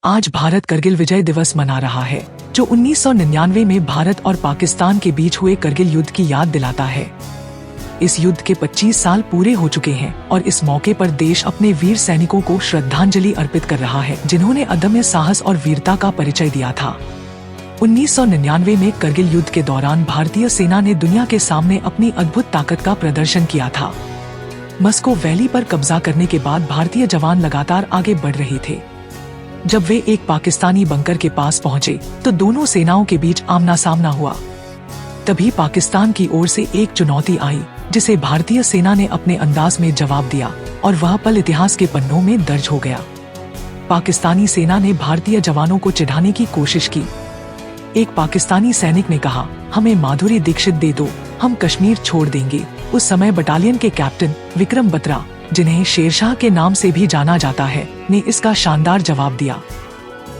आज भारत करगिल विजय दिवस मना रहा है, जो 1999 में भारत और पाकिस्तान के बीच हुए करगिल युद्ध की याद दिलाता है। इस युद्ध के 25 साल पूरे हो चुके हैं और इस मौके पर देश अपने वीर सैनिकों को श्रद्धांजलि अर्पित कर रहा है, जिन्होंने अदम्य साहस और वीरता का परिचय दिया था। 1999 में करगिल युद्ध के दौरान भारतीय सेना ने दुनिया के सामने अपनी अद्भुत ताकत का प्रदर्शन किया था। मस्को वैली पर कब्जा करने के बाद भारतीय जवान लगातार आगे बढ़ रहे थे। जब वे एक पाकिस्तानी बंकर के पास पहुंचे, तो दोनों सेनाओं के बीच आमना सामना हुआ। तभी पाकिस्तान की ओर से एक चुनौती आई, जिसे भारतीय सेना ने अपने अंदाज में जवाब दिया और वह पल इतिहास के पन्नों में दर्ज हो गया। पाकिस्तानी सेना ने भारतीय जवानों को चिढ़ाने की कोशिश की। एक पाकिस्तानी सैनिक ने कहा, हमें माधुरी दीक्षित दे दो, हम कश्मीर छोड़ देंगे। उस समय बटालियन के कैप्टन विक्रम बत्रा, जिन्हें शेरशाह के नाम से भी जाना जाता है, ने इसका शानदार जवाब दिया।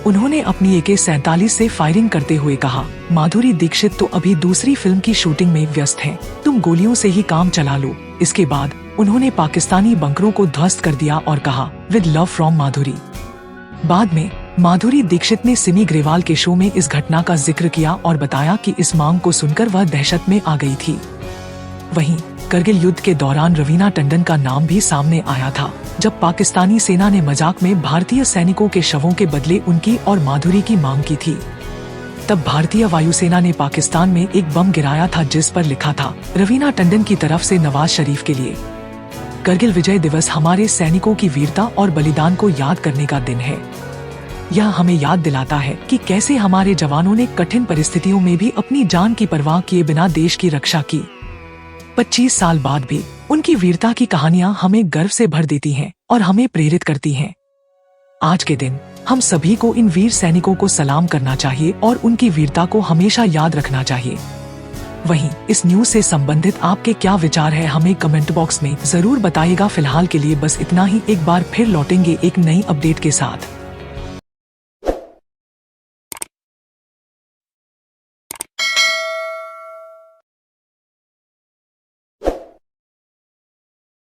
उन्होंने अपनी AK-47 से फायरिंग करते हुए कहा, माधुरी दीक्षित तो अभी दूसरी फिल्म की शूटिंग में व्यस्त हैं, तुम गोलियों से ही काम चला लो। इसके बाद उन्होंने पाकिस्तानी बंकरों को ध्वस्त कर दिया और कहा, विद लव फ्रॉम माधुरी। बाद में माधुरी दीक्षित ने सिमी ग्रेवाल के शो में इस घटना का जिक्र किया और बताया कि इस मांग को सुनकर वह दहशत में आ गई थी। वहीं करगिल युद्ध के दौरान रवीना टंडन का नाम भी सामने आया था, जब पाकिस्तानी सेना ने मजाक में भारतीय सैनिकों के शवों के बदले उनकी और माधुरी की मांग की थी। तब भारतीय वायुसेना ने पाकिस्तान में एक बम गिराया था, जिस पर लिखा था, रवीना टंडन की तरफ से नवाज शरीफ के लिए। करगिल विजय दिवस हमारे सैनिकों की वीरता और बलिदान को याद करने का दिन है। यह हमें याद दिलाता है कि कैसे हमारे जवानों ने कठिन परिस्थितियों में भी अपनी जान की परवाह किए बिना देश की रक्षा की। 25 साल बाद भी उनकी वीरता की कहानियां हमें गर्व से भर देती हैं और हमें प्रेरित करती हैं। आज के दिन हम सभी को इन वीर सैनिकों को सलाम करना चाहिए और उनकी वीरता को हमेशा याद रखना चाहिए। वहीं इस न्यूज से संबंधित आपके क्या विचार है, हमें कमेंट बॉक्स में जरूर बताइएगा। फिलहाल के लिए बस इतना ही, एक बार फिर लौटेंगे एक नई अपडेट के साथ।